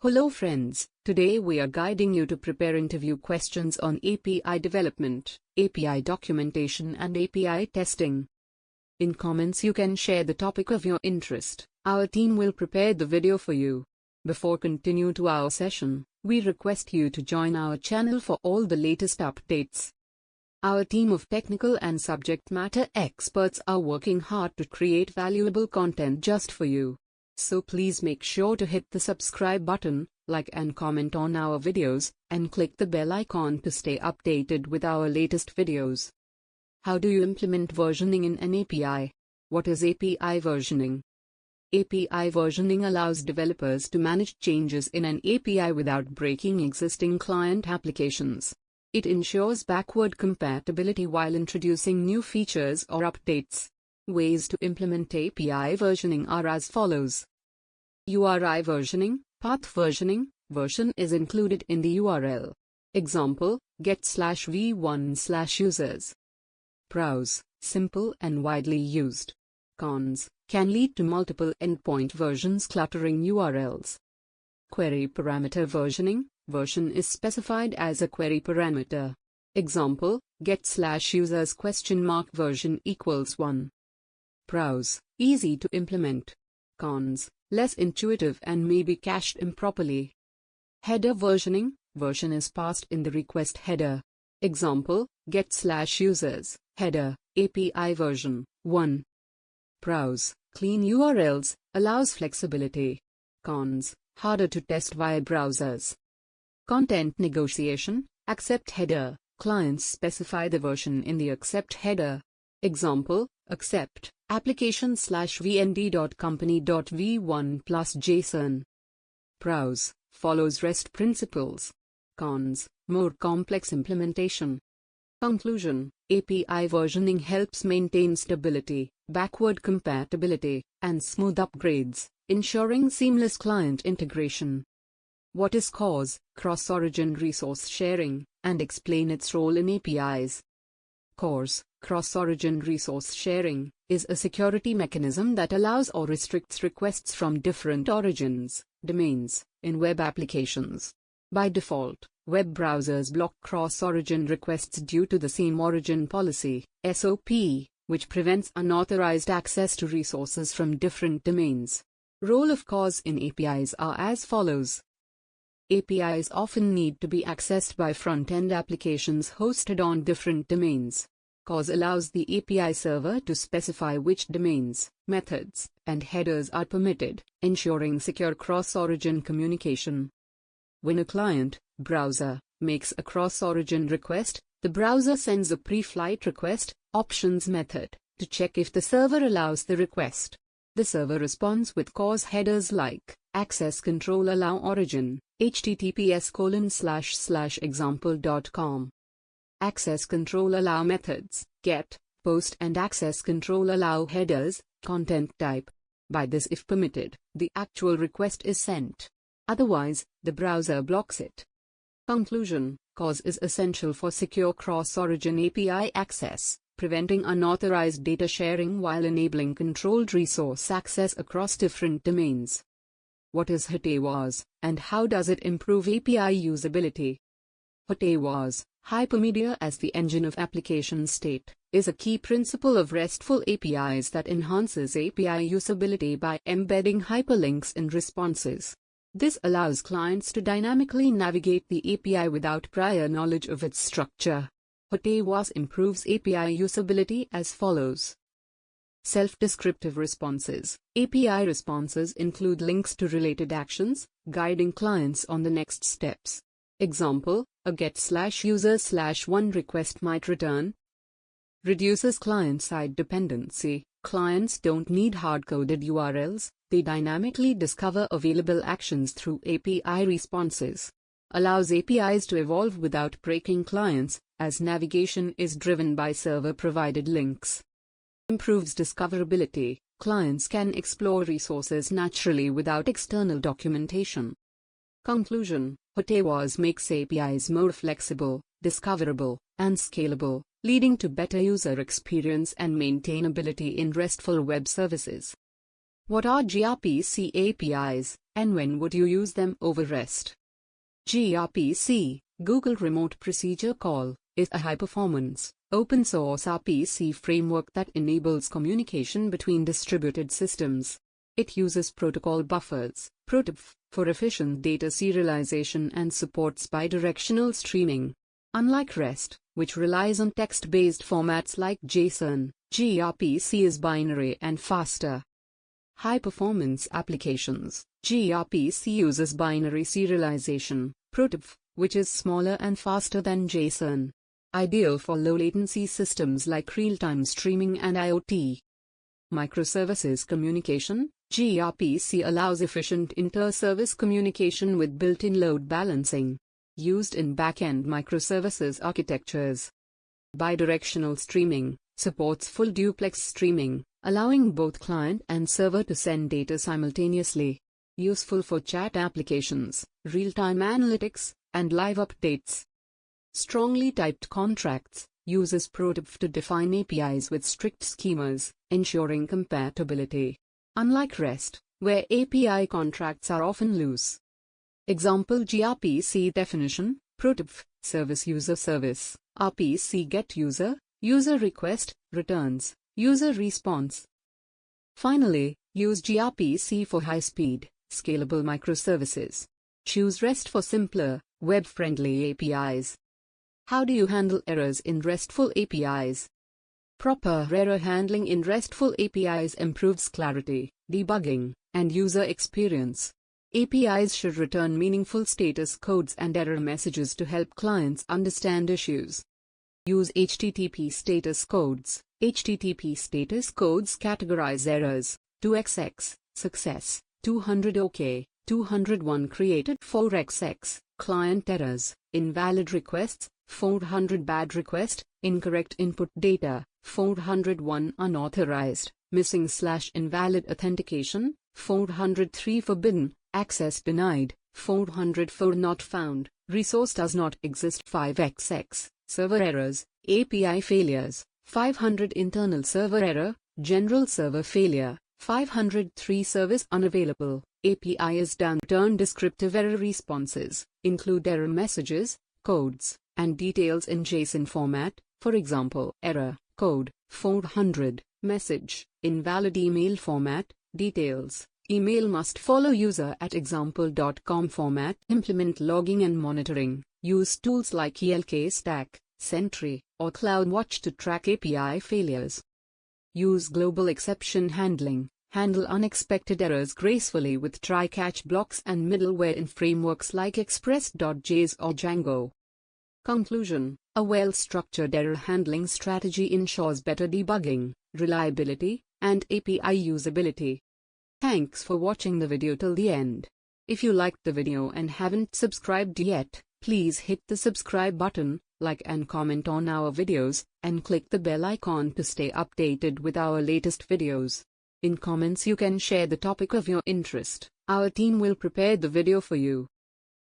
Hello friends, today we are guiding you to prepare interview questions on API development, API documentation and API testing. In comments you can share the topic of your interest. Our team will prepare the video for you. Before continue to our session, we request you to join our channel for all the latest updates. Our team of technical and subject matter experts are working hard to create valuable content just for you. So please make sure to hit the subscribe button, like and comment on our videos, and click the bell icon to stay updated with our latest videos. How do you implement versioning in an API? What is API versioning? API versioning allows developers to manage changes in an API without breaking existing client applications. It ensures backward compatibility while introducing new features or updates. Ways to implement API versioning are as follows. URI versioning, path versioning. Version is included in the URL. Example, get/v1/users. Pros, simple and widely used. Cons, can lead to multiple endpoint versions cluttering URLs. Query parameter versioning. Version is specified as a query parameter. Example, get/users version equals 1. Pros, easy to implement. Cons, less intuitive and may be cached improperly. Header versioning. Version is passed in the request header. Example, get/users header API version 1. Pros, clean URLs, allows flexibility. Cons, harder to test via browsers. Content negotiation. Accept header. Clients specify the version in the accept header. Example, accept application/vnd.company.v1 plus JSON. Pros, follows REST principles. Cons, more complex implementation. Conclusion, API versioning helps maintain stability, backward compatibility, and smooth upgrades, ensuring seamless client integration. What is CORS, cross-origin resource sharing, and explain its role in APIs. CORS, cross-origin resource sharing, is a security mechanism that allows or restricts requests from different origins, domains, in web applications. By default, web browsers block cross-origin requests due to the same origin policy, SOP, which prevents unauthorized access to resources from different domains. Role of CORS in APIs are as follows. APIs often need to be accessed by front-end applications hosted on different domains. CORS allows the API server to specify which domains, methods, and headers are permitted, ensuring secure cross-origin communication. When a client, browser, makes a cross-origin request, the browser sends a pre-flight request, options method, to check if the server allows the request. The server responds with CORS headers like, access control allow origin, https://example.com. Access control allow methods, get, post and access control allow headers, content type. By this if permitted, the actual request is sent. Otherwise, the browser blocks it. Conclusion, CORS is essential for secure cross-origin API access, preventing unauthorized data sharing while enabling controlled resource access across different domains. What is HTWAS, and how does it improve API usability? HTWAS, hypermedia as the engine of application state, is a key principle of RESTful APIs that enhances API usability by embedding hyperlinks in responses. This allows clients to dynamically navigate the API without prior knowledge of its structure. HTWAS improves API usability as follows. Self-descriptive responses. API responses include links to related actions, guiding clients on the next steps. Example, a get/users/1 request might return. Reduces client-side dependency. Clients don't need hard-coded URLs, they dynamically discover available actions through API responses. Allows APIs to evolve without breaking clients, as navigation is driven by server-provided links. Improves discoverability. Clients can explore resources naturally without external documentation. Conclusion, HTWAS makes APIs more flexible, discoverable, and scalable, leading to better user experience and maintainability in RESTful web services. What are gRPC APIs? and when would you use them over REST? gRPC, Google Remote Procedure Call, is a high-performance, open-source RPC framework that enables communication between distributed systems. It uses protocol buffers, (protobuf), for efficient data serialization and supports bidirectional streaming. Unlike REST, which relies on text-based formats like JSON, gRPC is binary and faster. High-performance applications. gRPC uses binary serialization, (protobuf), which is smaller and faster than JSON. Ideal for low-latency systems like real-time streaming and IoT. Microservices communication. gRPC allows efficient inter-service communication with built-in load balancing. Used in back-end microservices architectures. Bidirectional streaming supports full duplex streaming, allowing both client and server to send data simultaneously. Useful for chat applications, real-time analytics, and live updates. Strongly typed contracts uses protobuf to define APIs with strict schemas, ensuring compatibility. Unlike REST, where API contracts are often loose. Example gRPC definition, protobuf, service user service, RPC get user, user request, returns, user response. Finally, use gRPC for high-speed, scalable microservices. Choose REST for simpler, web-friendly APIs. How do you handle errors in RESTful APIs? Proper error handling in RESTful APIs improves clarity, debugging, and user experience. APIs should return meaningful status codes and error messages to help clients understand issues. Use HTTP status codes. HTTP status codes categorize errors: 2xx, success, 200 OK, 201 created, 4xx, client errors, invalid requests, 400 bad request, incorrect input data, 401 unauthorized, missing/invalid authentication, 403 forbidden, access denied, 404 not found, resource does not exist, 5xx, server errors, API failures, 500 internal server error, general server failure, 503 service unavailable, API is down. Turn descriptive error responses, include error messages, codes, and details in JSON format, for example, error, code, 400, message, invalid email format, details. Email must follow user@example.com format. Implement logging and monitoring. Use tools like ELK Stack, Sentry, or CloudWatch to track API failures. Use global exception handling. Handle unexpected errors gracefully with try-catch blocks and middleware in frameworks like Express.js or Django. Conclusion: a well-structured error handling strategy ensures better debugging, reliability, and API usability. Thanks for watching the video till the end. If you liked the video and haven't subscribed yet, please hit the subscribe button, like and comment on our videos, and click the bell icon to stay updated with our latest videos. In comments you can share the topic of your interest. Our team will prepare the video for you.